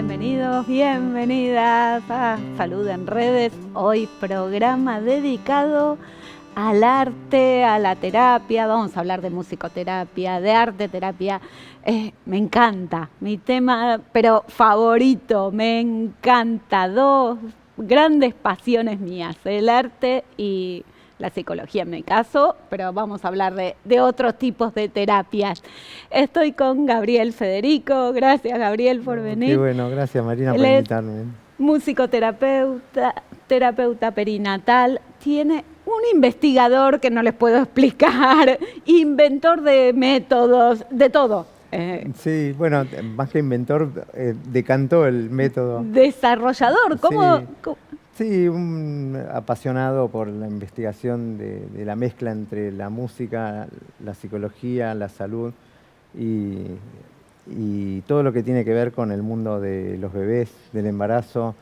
bienvenidos, bienvenidas a Salud en Redes. Hoy programa dedicado al arte, a la terapia. Vamos a hablar de musicoterapia, de arte terapia. Me encanta, mi tema, pero favorito, me encanta. Dos grandes pasiones mías, el arte y la psicología en mi caso, pero vamos a hablar de otros tipos de terapias. Estoy con Gabriel Federico. Gracias, Gabriel, por venir. Qué bueno, gracias Marina por Él es invitarme. musicoterapeuta, terapeuta perinatal, tiene un investigador que no les puedo explicar, inventor de métodos, de todo. Sí, bueno, más que inventor, decantó el método. Desarrollador, ¿cómo? Sí, un apasionado por la investigación de la mezcla entre la música, la psicología, la salud y todo lo que tiene que ver con el mundo de los bebés, del embarazo,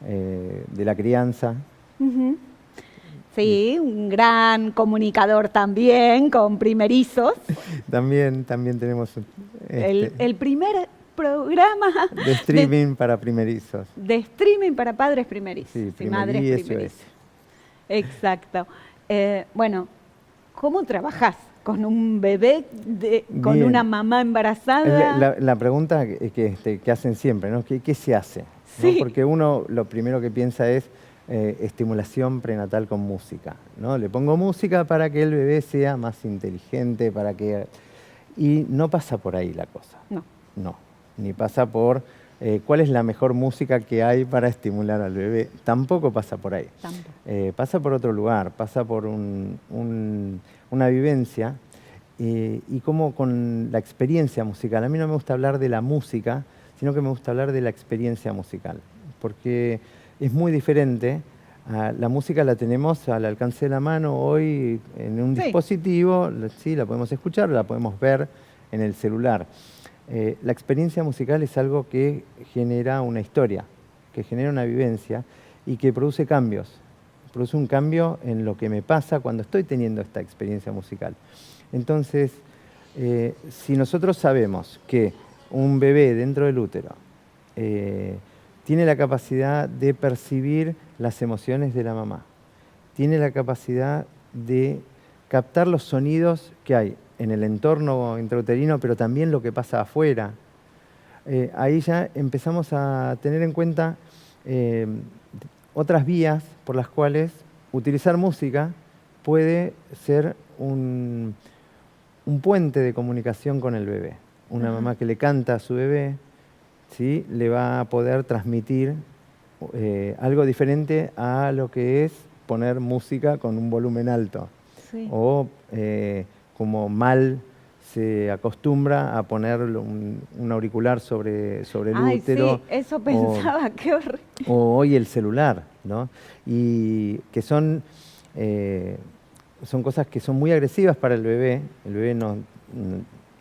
de la crianza. Uh-huh. Sí, un gran comunicador también, con primerizos. También tenemos el primer programa de streaming para primerizos. De streaming para padres primerizos. Sí, y madres primerizos. Exacto. Bueno, ¿cómo trabajás con un bebé, con Bien. una mamá embarazada? La pregunta que hacen siempre, ¿no? ¿Qué se hace? Sí. ¿No? Porque uno lo primero que piensa es estimulación prenatal con música, ¿no? Le pongo música para que el bebé sea más inteligente, y no pasa por ahí la cosa. No, ni pasa por cuál es la mejor música que hay para estimular al bebé. Tampoco pasa por ahí. Pasa por otro lugar, pasa por una vivencia y como con la experiencia musical. A mí no me gusta hablar de la música, sino que me gusta hablar de la experiencia musical, porque es muy diferente. La música la tenemos al alcance de la mano hoy en un dispositivo, sí, la podemos escuchar, la podemos ver en el celular. La experiencia musical es algo que genera una historia, que genera una vivencia y que produce cambios. Produce un cambio en lo que me pasa cuando estoy teniendo esta experiencia musical. Entonces, si nosotros sabemos que un bebé dentro del útero tiene la capacidad de percibir las emociones de la mamá, tiene la capacidad de captar los sonidos que hay en el entorno intrauterino, pero también lo que pasa afuera. Ahí ya empezamos a tener en cuenta otras vías por las cuales utilizar música puede ser un puente de comunicación con el bebé. Una mamá que le canta a su bebé, ¿sí?, le va a poder transmitir algo diferente a lo que es poner música con un volumen alto. Sí. O como mal se acostumbra a poner un auricular sobre el útero. Sí, eso pensaba, qué horrible. O hoy el celular, ¿no? Y que son cosas que son muy agresivas para el bebé. El bebé no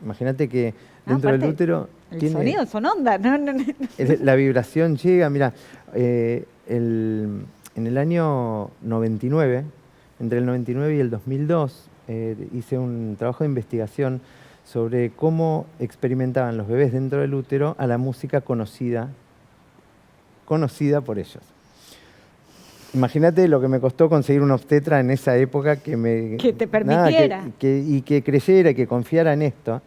imagínate que dentro del útero el sonido son ondas, ¿no? La vibración llega, mira, en el año 99, entre el 99 y el 2002, hice un trabajo de investigación sobre cómo experimentaban los bebés dentro del útero a la música conocida por ellos. Imagínate lo que me costó conseguir un obstetra en esa época que te permitiera. Y que creyera y que confiara en esto.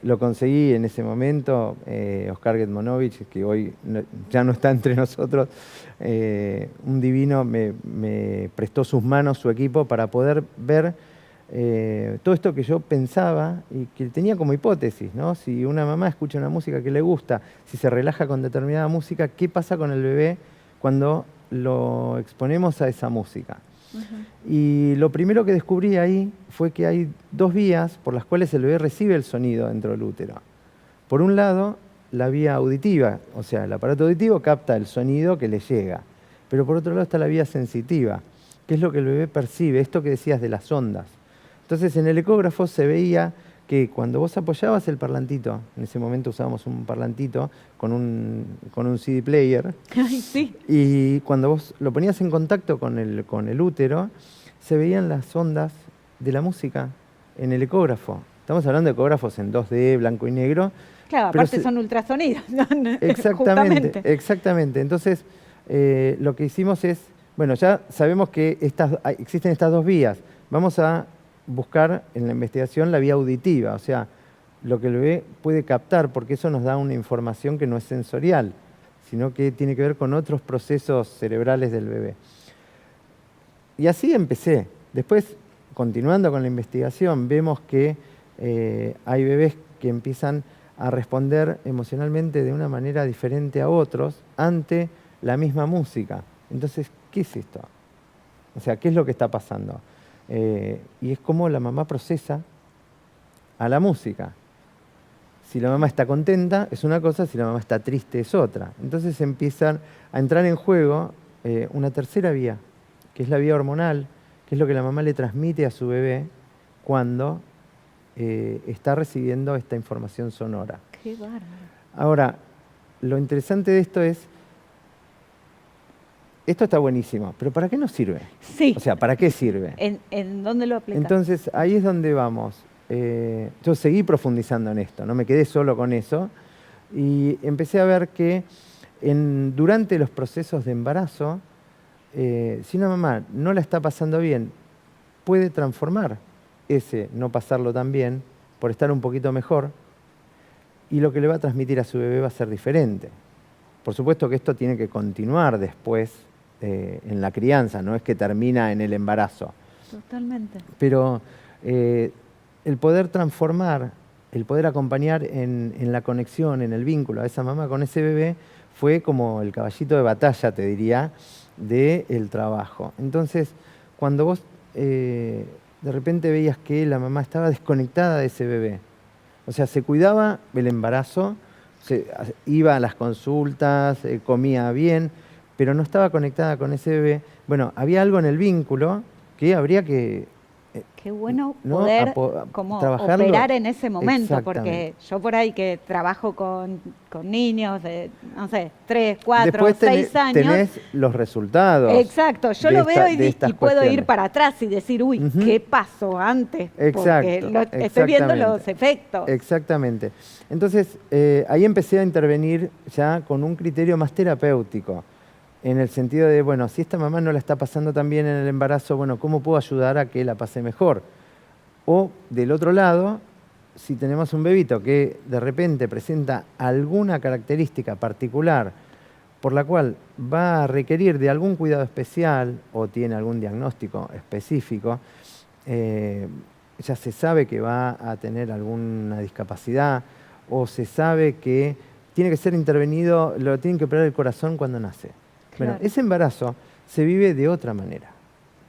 Lo conseguí en ese momento, Oscar Getmonovich, que hoy ya no está entre nosotros, un divino, me prestó sus manos, su equipo, para poder ver todo esto que yo pensaba y que tenía como hipótesis, ¿no? Si una mamá escucha una música que le gusta, si se relaja con determinada música, ¿qué pasa con el bebé cuando lo exponemos a esa música? Y lo primero que descubrí ahí fue que hay dos vías por las cuales el bebé recibe el sonido dentro del útero. Por un lado, la vía auditiva, o sea, el aparato auditivo capta el sonido que le llega. Pero por otro lado está la vía sensitiva, que es lo que el bebé percibe, esto que decías de las ondas. Entonces en el ecógrafo se veía que cuando vos apoyabas el parlantito, en ese momento usábamos un parlantito con un CD player, sí. Y cuando vos lo ponías en contacto con el útero, se veían las ondas de la música en el ecógrafo. Estamos hablando de ecógrafos en 2D, blanco y negro. Claro, Pero aparte son ultrasonidos, ¿no? exactamente, Justamente. exactamente. Entonces, lo que hicimos es, bueno, ya sabemos que existen estas dos vías. Vamos a buscar en la investigación la vía auditiva, o sea, lo que el bebé puede captar, porque eso nos da una información que no es sensorial, sino que tiene que ver con otros procesos cerebrales del bebé. Y así empecé. Después, continuando con la investigación, vemos que hay bebés que empiezan a responder emocionalmente de una manera diferente a otros ante la misma música. Entonces, ¿qué es esto? O sea, ¿qué es lo que está pasando? Y es como la mamá procesa a la música. Si la mamá está contenta es una cosa, si la mamá está triste es otra. Entonces empiezan a entrar en juego una tercera vía, que es la vía hormonal, que es lo que la mamá le transmite a su bebé cuando está recibiendo esta información sonora. Qué bárbaro. Ahora, lo interesante de esto es, esto está buenísimo, pero ¿para qué nos sirve? Sí. O sea, ¿para qué sirve? ¿En dónde lo aplicas? Entonces, ahí es donde vamos. Yo seguí profundizando en esto, no me quedé solo con eso, y empecé a ver que durante los procesos de embarazo, si una mamá no la está pasando bien, puede transformar ese no pasarlo tan bien por estar un poquito mejor, y lo que le va a transmitir a su bebé va a ser diferente. Por supuesto que esto tiene que continuar después en la crianza, no es que termina en el embarazo. Totalmente. Pero el poder transformar, el poder acompañar en la conexión, en el vínculo a esa mamá con ese bebé, fue como el caballito de batalla, te diría, del trabajo. Entonces, cuando vos de repente veías que la mamá estaba desconectada de ese bebé, o sea, se cuidaba el embarazo, iba a las consultas, comía bien, pero no estaba conectada con ese bebé. Bueno, había algo en el vínculo que habría que Qué bueno ¿no? poder como trabajarlo. operar en ese momento, Exactamente. porque yo por ahí que trabajo con niños de, no sé, 3, 4, Después 6 años. tenés los resultados. Exacto, yo lo veo y puedo ir cuestiones. para atrás y decir, uy, ¿qué pasó antes? Porque estoy viendo los efectos. Exactamente. Entonces, ahí empecé a intervenir ya con un criterio más terapéutico, en el sentido de, bueno, si esta mamá no la está pasando tan bien en el embarazo, bueno, ¿cómo puedo ayudar a que la pase mejor? O, del otro lado, si tenemos un bebito que de repente presenta alguna característica particular por la cual va a requerir de algún cuidado especial o tiene algún diagnóstico específico, ya se sabe que va a tener alguna discapacidad o se sabe que tiene que ser intervenido, lo tienen que operar el corazón cuando nace. Claro. Bueno, ese embarazo se vive de otra manera.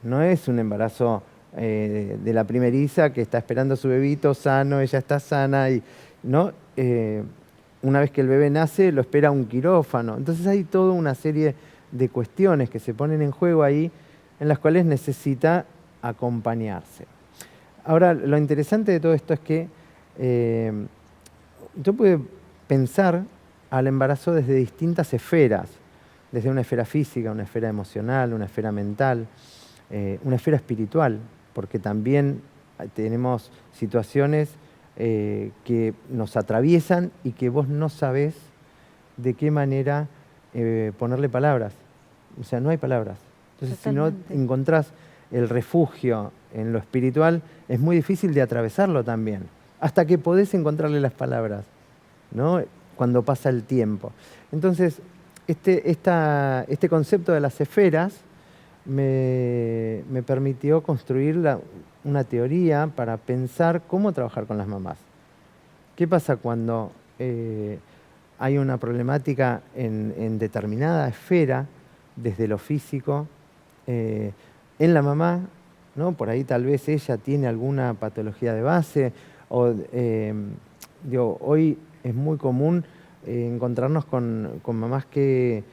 No es un embarazo de la primeriza que está esperando a su bebito sano, ella está sana, y no, una vez que el bebé nace lo espera un quirófano. Entonces hay toda una serie de cuestiones que se ponen en juego ahí en las cuales necesita acompañarse. Ahora, lo interesante de todo esto es que yo puedo pensar al embarazo desde distintas esferas, desde una esfera física, una esfera emocional, una esfera mental, una esfera espiritual, porque también tenemos situaciones que nos atraviesan y que vos no sabés de qué manera ponerle palabras. O sea, no hay palabras. Entonces, totalmente. Si no encontrás el refugio en lo espiritual, es muy difícil de atravesarlo también, hasta que podés encontrarle las palabras, ¿no? Cuando pasa el tiempo. Entonces, este concepto de las esferas me permitió construir una teoría para pensar cómo trabajar con las mamás. ¿Qué pasa cuando hay una problemática en determinada esfera, desde lo físico, en la mamá, ¿no? Por ahí tal vez ella tiene alguna patología de base, o hoy es muy común encontrarnos con mamás que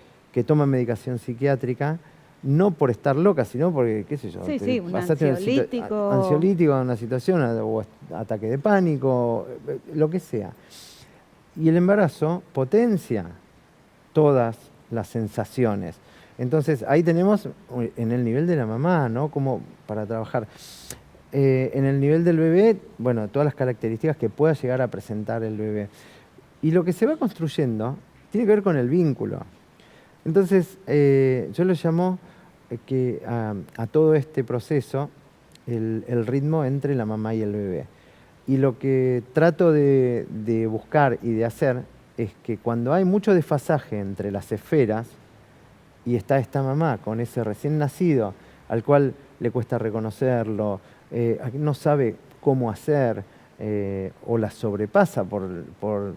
toman medicación psiquiátrica, no por estar locas, sino porque, qué sé yo, sí, un ansiolítico. Ansiolítico, una situación, o ataque de pánico, lo que sea. Y el embarazo potencia todas las sensaciones. Entonces, ahí tenemos en el nivel de la mamá, ¿no? Como para trabajar. En el nivel del bebé, bueno, todas las características que pueda llegar a presentar el bebé. Y lo que se va construyendo tiene que ver con el vínculo. Entonces, yo lo llamo a todo este proceso el ritmo entre la mamá y el bebé. Y lo que trato de buscar y de hacer es que cuando hay mucho desfasaje entre las esferas y está esta mamá con ese recién nacido al cual le cuesta reconocerlo, no sabe cómo hacer o la sobrepasa por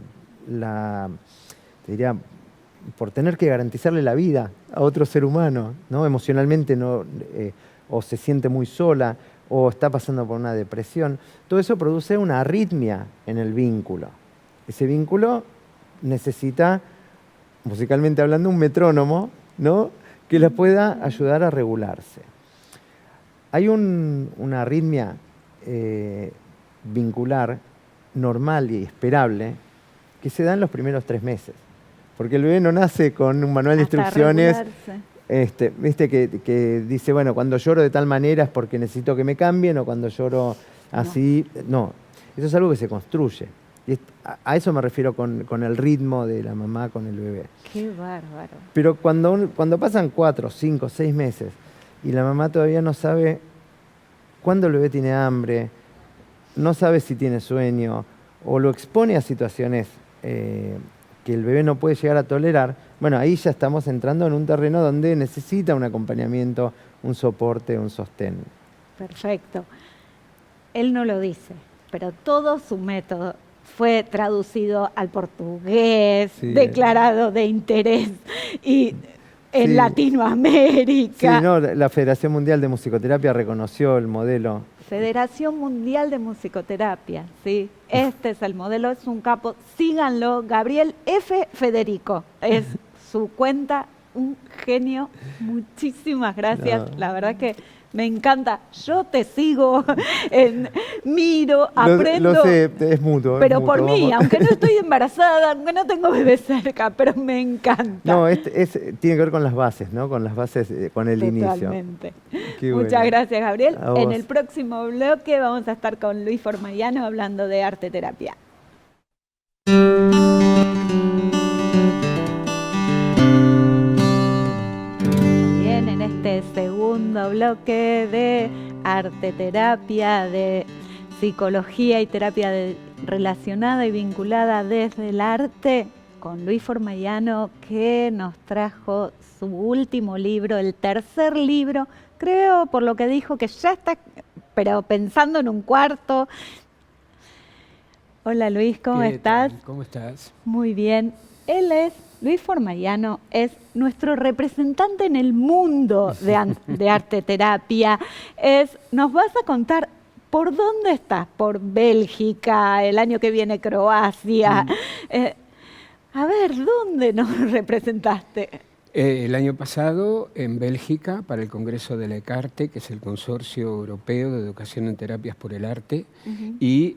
tener que garantizarle la vida a otro ser humano, ¿no? Emocionalmente o se siente muy sola o está pasando por una depresión. Todo eso produce una arritmia en el vínculo. Ese vínculo necesita, musicalmente hablando, un metrónomo, ¿no?, que la pueda ayudar a regularse. Hay una arritmia vincular normal y esperable que se da en los primeros 3 meses. Porque el bebé no nace con un manual de instrucciones viste que dice, bueno, cuando lloro de tal manera es porque necesito que me cambien, o cuando lloro así. No, eso es algo que se construye. Y a eso me refiero con el ritmo de la mamá con el bebé. Qué bárbaro. Pero cuando pasan 4, 5, 6 meses y la mamá todavía no sabe cuándo el bebé tiene hambre, no sabe si tiene sueño, o lo expone a situaciones que el bebé no puede llegar a tolerar, bueno, ahí ya estamos entrando en un terreno donde necesita un acompañamiento, un soporte, un sostén. Perfecto. Él no lo dice, pero todo su método fue traducido al portugués, declarado de interés y en Latinoamérica. Sí, no, la Federación Mundial de Musicoterapia reconoció el modelo. Federación Mundial de Musicoterapia, sí. Este es el modelo, es un capo. Síganlo, Gabriel F. Federico. Es su cuenta, un genio. Muchísimas gracias. No. La verdad que me encanta. Yo te sigo, miro, aprendo. Lo sé, es mutuo. Pero es mutuo, por mí, aunque no estoy embarazada, aunque no tengo bebé cerca, pero me encanta. No, tiene que ver con las bases, ¿no? Con las bases, con el inicio. Totalmente. Muchas gracias, Gabriel. En el próximo bloque vamos a estar con Luis Formayano hablando de arte terapia. Bien, en este segundo bloque de arte terapia, de psicología y terapia relacionada y vinculada desde el arte, con Luis Formayano, que nos trajo su último libro, el tercer libro, creo, por lo que dijo, que ya está, pero pensando en un cuarto. Hola Luis, ¿cómo estás? ¿Cómo estás? Muy bien. Luis Formayano es nuestro representante en el mundo de arte terapia. Nos vas a contar por dónde estás, por Bélgica, el año que viene Croacia. A ver, ¿dónde nos representaste? El año pasado en Bélgica para el Congreso del ECARTE, que es el Consorcio Europeo de Educación en Terapias por el Arte, y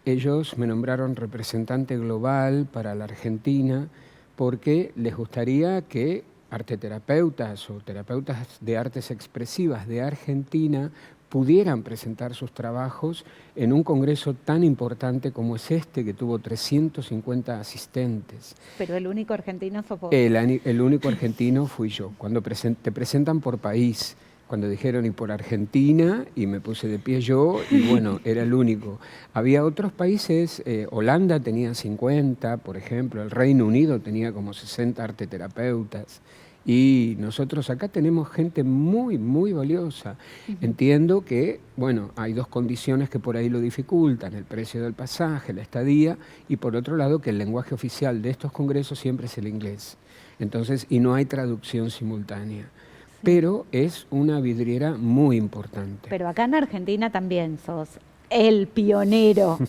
ellos me nombraron representante global para la Argentina porque les gustaría que arteterapeutas o terapeutas de artes expresivas de Argentina pudieran presentar sus trabajos en un congreso tan importante como es este, que tuvo 350 asistentes. Pero el único argentino sos vos. El único argentino fui yo. Cuando te presentan por país, cuando dijeron y por Argentina, y me puse de pie yo, y bueno, era el único. Había otros países, Holanda tenía 50, por ejemplo, el Reino Unido tenía como 60 arteterapeutas. Y nosotros acá tenemos gente muy, muy valiosa. Entiendo que, bueno, hay dos condiciones que por ahí lo dificultan: el precio del pasaje, la estadía, y por otro lado que el lenguaje oficial de estos congresos siempre es el inglés. Entonces, y no hay traducción simultánea. Sí. Pero es una vidriera muy importante. Pero acá en Argentina también sos el pionero.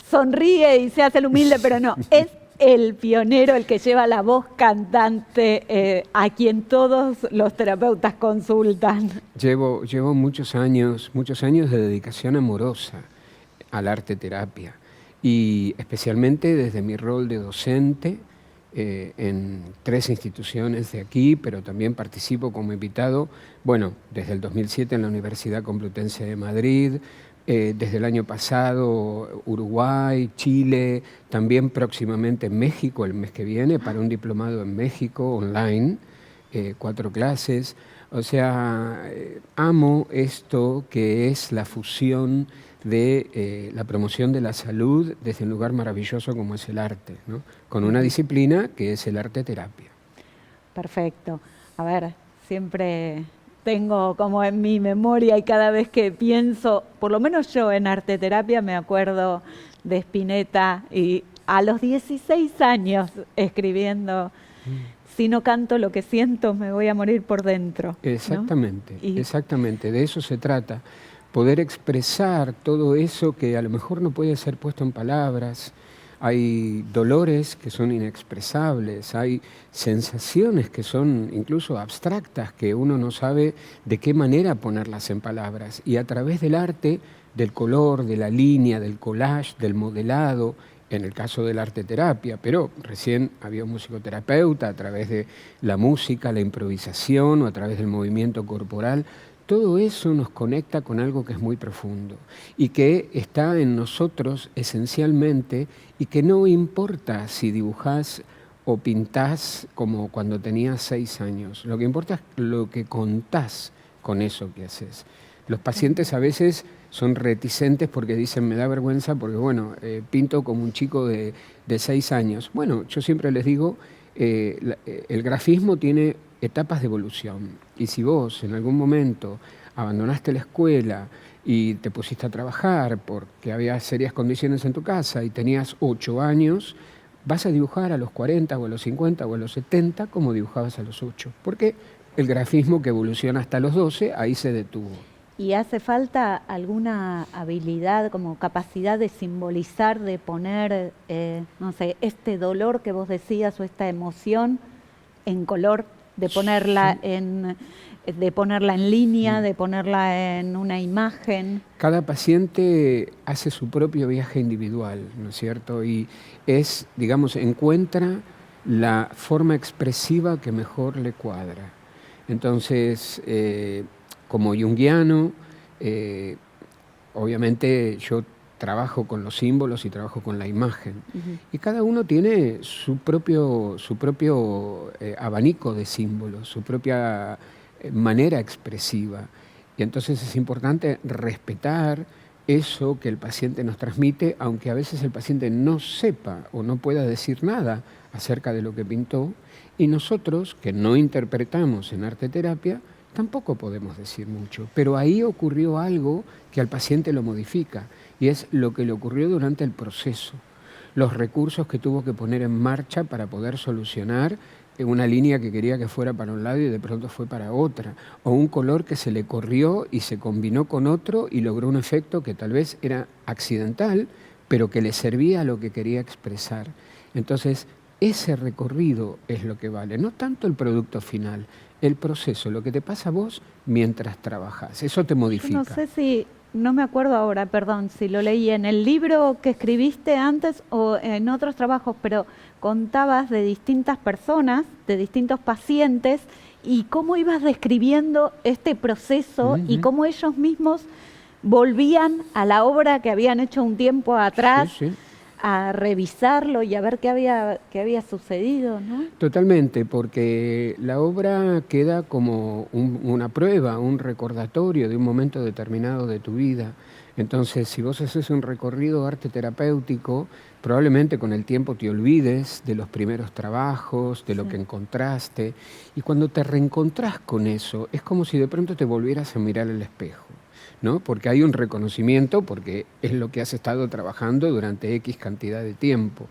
Sonríe y se hace el humilde, pero no, es el pionero, el que lleva la voz cantante, a quien todos los terapeutas consultan. Llevo muchos años de dedicación amorosa al arte terapia, y especialmente desde mi rol de docente en 3 instituciones de aquí, pero también participo como invitado, bueno, desde el 2007 en la Universidad Complutense de Madrid, desde el año pasado Uruguay, Chile, también próximamente México el mes que viene para un diplomado en México online, 4 clases. O sea, amo esto que es la fusión de la promoción de la salud desde un lugar maravilloso como es el arte, ¿no? Con una disciplina que es el arte terapia. Perfecto. A ver, siempre tengo como en mi memoria y cada vez que pienso, por lo menos yo en arte terapia me acuerdo de Spinetta y a los 16 años escribiendo, si no canto lo que siento me voy a morir por dentro, ¿no? Exactamente, Y exactamente, de eso se trata. Poder expresar todo eso que a lo mejor no puede ser puesto en palabras. Hay dolores que son inexpresables, hay sensaciones que son incluso abstractas, que uno no sabe de qué manera ponerlas en palabras. Y a través del arte, del color, de la línea, del collage, del modelado, en el caso del arte terapia, pero recién había un musicoterapeuta, a través de la música, la improvisación o a través del movimiento corporal. Todo eso nos conecta con algo que es muy profundo y que está en nosotros esencialmente y que no importa si dibujás o pintás como cuando tenías 6 años. Lo que importa es lo que contás con eso que haces. Los pacientes a veces son reticentes porque dicen, me da vergüenza porque, bueno, pinto como un chico de 6 años. Bueno, yo siempre les digo, el grafismo tiene etapas de evolución. Y si vos en algún momento abandonaste la escuela y te pusiste a trabajar porque había serias condiciones en tu casa y tenías 8 años, vas a dibujar a los 40 o a los 50 o a los 70 como dibujabas a los 8. Porque el grafismo que evoluciona hasta los 12, ahí se detuvo. ¿Y hace falta alguna habilidad, como capacidad de simbolizar, de poner, no sé, este dolor que vos decías o esta emoción en color, de ponerla en línea, de ponerla en una imagen? Cada paciente hace su propio viaje individual, ¿no es cierto? Y es, digamos, encuentra la forma expresiva que mejor le cuadra. Entonces, como junguiano, obviamente yo trabajo con los símbolos y trabajo con la imagen. Y cada uno tiene su propio abanico de símbolos, su propia manera expresiva. Y entonces es importante respetar eso que el paciente nos transmite, aunque a veces el paciente no sepa o no pueda decir nada acerca de lo que pintó. Y nosotros, que no interpretamos en arte terapia, tampoco podemos decir mucho, pero ahí ocurrió algo que al paciente lo modifica y es lo que le ocurrió durante el proceso, los recursos que tuvo que poner en marcha para poder solucionar una línea que quería que fuera para un lado y de pronto fue para otra, o un color que se le corrió y se combinó con otro y logró un efecto que tal vez era accidental, pero que le servía a lo que quería expresar. Entonces, ese recorrido es lo que vale, no tanto el producto final, el proceso, lo que te pasa a vos mientras trabajas, eso te modifica. Yo no sé si, no me acuerdo ahora, perdón, si lo leí en el libro que escribiste antes o en otros trabajos, pero contabas de distintas personas, de distintos pacientes y cómo ibas describiendo este proceso y cómo ellos mismos volvían a la obra que habían hecho un tiempo atrás. Sí, sí. A revisarlo y a ver qué había sucedido, ¿no? Totalmente, porque la obra queda como una prueba, un recordatorio de un momento determinado de tu vida. Entonces, si vos haces un recorrido arte terapéutico, probablemente con el tiempo te olvides de los primeros trabajos, de lo que encontraste, y cuando te reencontrás con eso, es como si de pronto te volvieras a mirar al espejo, ¿no? Porque hay un reconocimiento, porque es lo que has estado trabajando durante X cantidad de tiempo.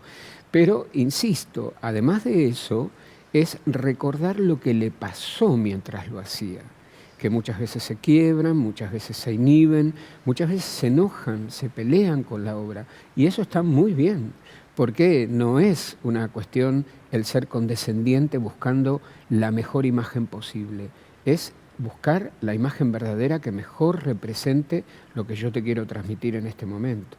Pero, insisto, además de eso, es recordar lo que le pasó mientras lo hacía, que muchas veces se quiebran, muchas veces se inhiben, muchas veces se enojan, se pelean con la obra, y eso está muy bien, porque no es una cuestión el ser condescendiente buscando la mejor imagen posible, es buscar la imagen verdadera que mejor represente lo que yo te quiero transmitir en este momento.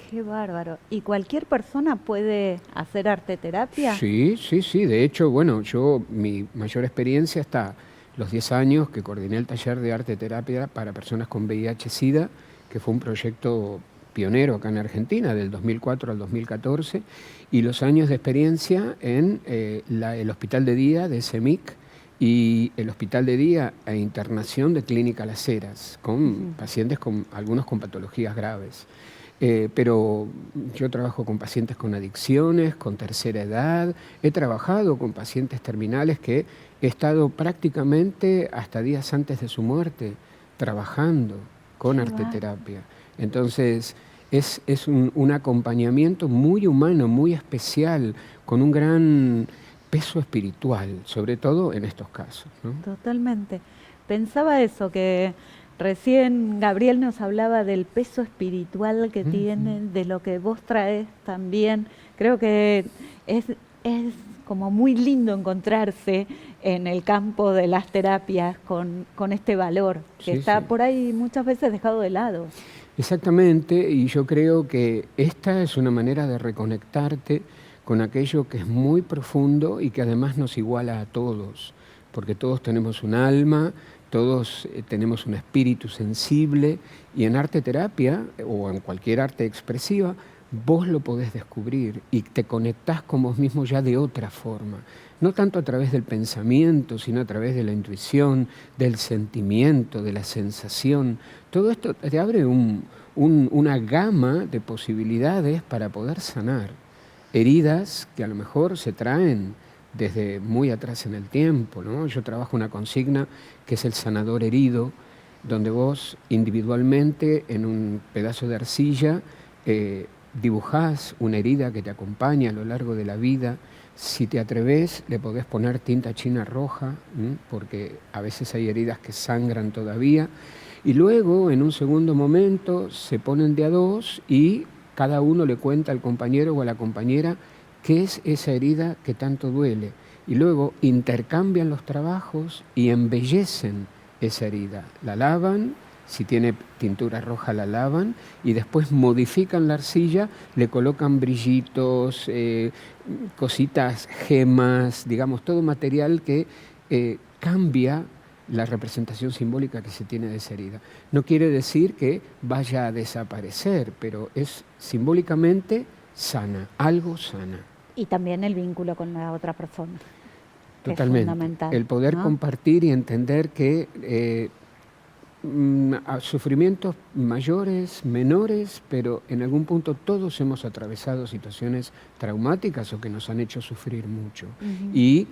Qué bárbaro. ¿Y cualquier persona puede hacer arte terapia? Sí, sí, sí. De hecho, bueno, mi mayor experiencia está los 10 años que coordiné el taller de arte terapia para personas con VIH-Sida que fue un proyecto pionero acá en Argentina, del 2004 al 2014, y los años de experiencia en el hospital de día de CEMIC y el hospital de día e internación de Clínica Las Heras, con pacientes algunos con patologías graves. Pero yo trabajo con pacientes con adicciones, con tercera edad, he trabajado con pacientes terminales que he estado prácticamente hasta días antes de su muerte trabajando con arteterapia. Entonces es un acompañamiento muy humano, muy especial, con un gran peso espiritual, sobre todo en estos casos, ¿no? Totalmente. Pensaba eso, que recién Gabriel nos hablaba del peso espiritual que tiene, de lo que vos traes también. Creo que es como muy lindo encontrarse en el campo de las terapias con este valor, que está por ahí muchas veces dejado de lado. Exactamente, y yo creo que esta es una manera de reconectarte con aquello que es muy profundo y que además nos iguala a todos, porque todos tenemos un alma, todos tenemos un espíritu sensible, y en arte terapia o en cualquier arte expresiva vos lo podés descubrir y te conectás con vos mismo ya de otra forma, no tanto a través del pensamiento, sino a través de la intuición, del sentimiento, de la sensación. Todo esto te abre una gama de posibilidades para poder sanar heridas que a lo mejor se traen desde muy atrás en el tiempo, ¿no? Yo trabajo una consigna que es el sanador herido, donde vos individualmente en un pedazo de arcilla dibujás una herida que te acompaña a lo largo de la vida. Si te atreves, le podés poner tinta china roja, porque a veces hay heridas que sangran todavía. Y luego, en un segundo momento, se ponen de a dos y cada uno le cuenta al compañero o a la compañera qué es esa herida que tanto duele. Y luego intercambian los trabajos y embellecen esa herida. La lavan, si tiene tintura roja la lavan, y después modifican la arcilla, le colocan brillitos, cositas, gemas, digamos, todo material que cambia la representación simbólica que se tiene de esa herida. No quiere decir que vaya a desaparecer, pero es simbólicamente sana, algo sana. Y también el vínculo con la otra persona. Totalmente. Es fundamental, el poder compartir y entender que sufrimientos mayores, menores, pero en algún punto todos hemos atravesado situaciones traumáticas o que nos han hecho sufrir mucho. Y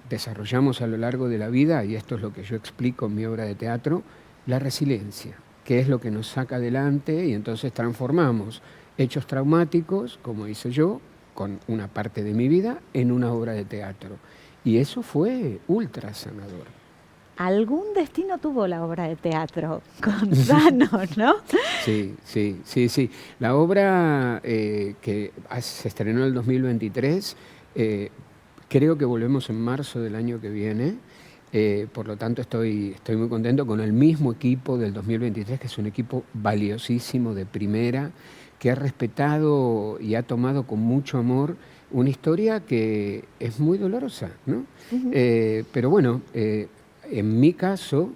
desarrollamos a lo largo de la vida, y esto es lo que yo explico en mi obra de teatro, la resiliencia, que es lo que nos saca adelante, y entonces transformamos hechos traumáticos, como hice yo, con una parte de mi vida, en una obra de teatro. Y eso fue ultra sanador. Algún destino tuvo la obra de teatro, Gonzalo, ¿no? Sí. La obra que se estrenó en el 2023, creo que volvemos en marzo del año que viene, por lo tanto estoy muy contento con el mismo equipo del 2023, que es un equipo valiosísimo, de primera, que ha respetado y ha tomado con mucho amor una historia que es muy dolorosa, ¿no? Pero bueno, en mi caso,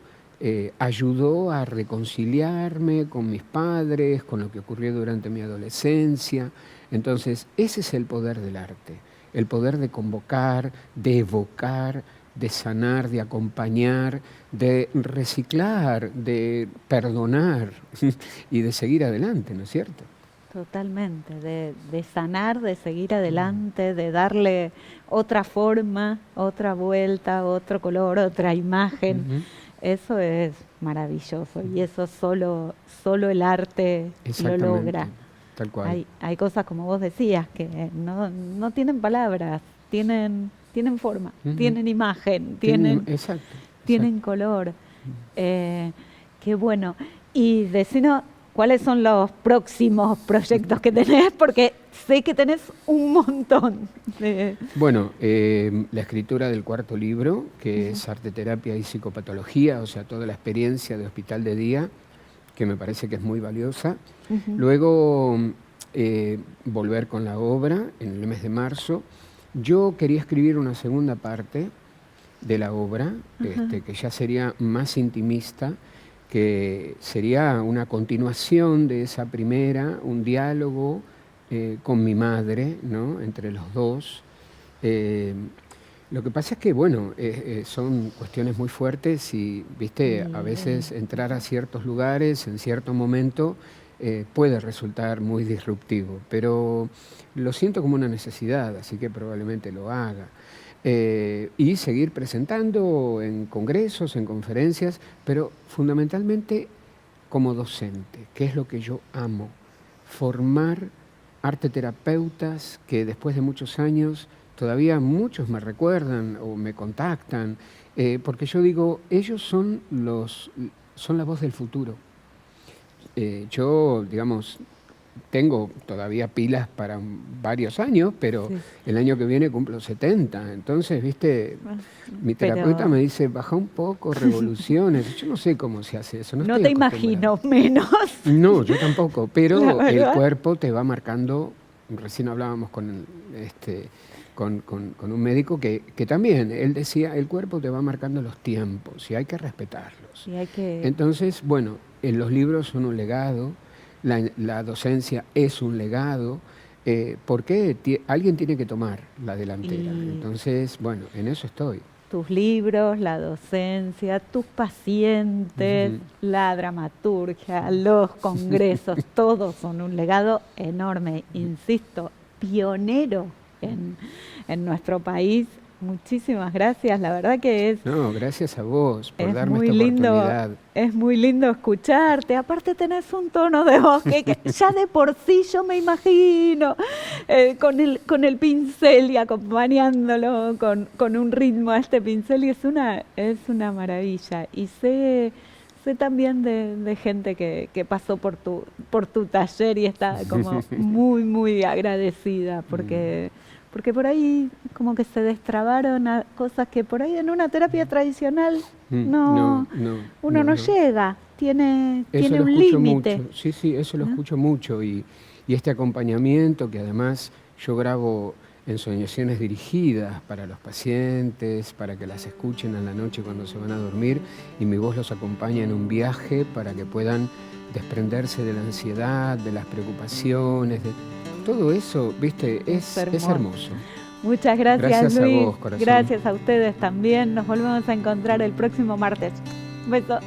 ayudó a reconciliarme con mis padres, con lo que ocurrió durante mi adolescencia. Entonces, ese es el poder del arte, el poder de convocar, de evocar, de sanar, de acompañar, de reciclar, de perdonar y de seguir adelante, ¿no es cierto? Totalmente, de sanar, de seguir adelante, de darle otra forma, otra vuelta, otro color, otra imagen. Eso es maravilloso y eso solo el arte lo logra. Tal cual. Hay cosas, como vos decías, que no tienen palabras, tienen forma, tienen imagen, tienen color. Qué bueno. Y decinos, ¿cuáles son los próximos proyectos que tenés? Porque sé que tenés un montón. Bueno, la escritura del cuarto libro, que es Arteterapia y Psicopatología, o sea, toda la experiencia de hospital de día, que me parece que es muy valiosa. Luego, volver con la obra en el mes de marzo. Yo quería escribir una segunda parte de la obra, que ya sería más intimista, que sería una continuación de esa primera, un diálogo con mi madre, ¿no? Entre los dos. Lo que pasa es que, bueno, son cuestiones muy fuertes y, viste, a veces entrar a ciertos lugares en cierto momento puede resultar muy disruptivo, pero lo siento como una necesidad, así que probablemente lo haga. Y seguir presentando en congresos, en conferencias, pero fundamentalmente como docente, que es lo que yo amo, formar arteterapeutas que después de muchos años todavía muchos me recuerdan o me contactan, porque yo digo, ellos son la voz del futuro. Yo, digamos, tengo todavía pilas para varios años, pero Sí. el año que viene cumplo 70. Entonces, viste, mi terapeuta Pero me dice, baja un poco, revoluciones. Yo no sé cómo se hace eso. No no estoy te acostumbrado. imagino menos. No, yo tampoco, La pero el verdad. cuerpo te va marcando. Recién hablábamos con un médico que también, él decía, el cuerpo te va marcando los tiempos y hay que respetarlos. Y hay que... Entonces, bueno, los libros son un legado, la docencia es un legado, porque alguien tiene que tomar la delantera. Y- Entonces, bueno, en eso estoy. Tus libros, la docencia, tus pacientes, Ujú. la dramaturgia, los congresos, todos son un legado enorme, insisto, pionero en nuestro país. Muchísimas gracias, la verdad que No, gracias a vos por es darme muy esta lindo, oportunidad. es muy lindo escucharte. Aparte tenés un tono de voz que ya de por sí yo me imagino con el pincel y acompañándolo con un ritmo a este pincel y es una maravilla. Y sé también de gente que pasó por tu taller y está como muy, muy agradecida porque por ahí como que se destrabaron cosas que por ahí en una terapia tradicional No, uno no no. llega, tiene Eso lo un escucho límite. mucho, sí, eso lo ¿No? escucho mucho y este acompañamiento que además yo grabo ensoñaciones dirigidas para los pacientes, para que las escuchen a la noche cuando se van a dormir y mi voz los acompaña en un viaje para que puedan desprenderse de la ansiedad, de las preocupaciones, de todo eso, viste, es hermoso. Muchas gracias, Gracias a Luis. vos, corazón. Gracias a ustedes también. Nos volvemos a encontrar el próximo martes. Un beso.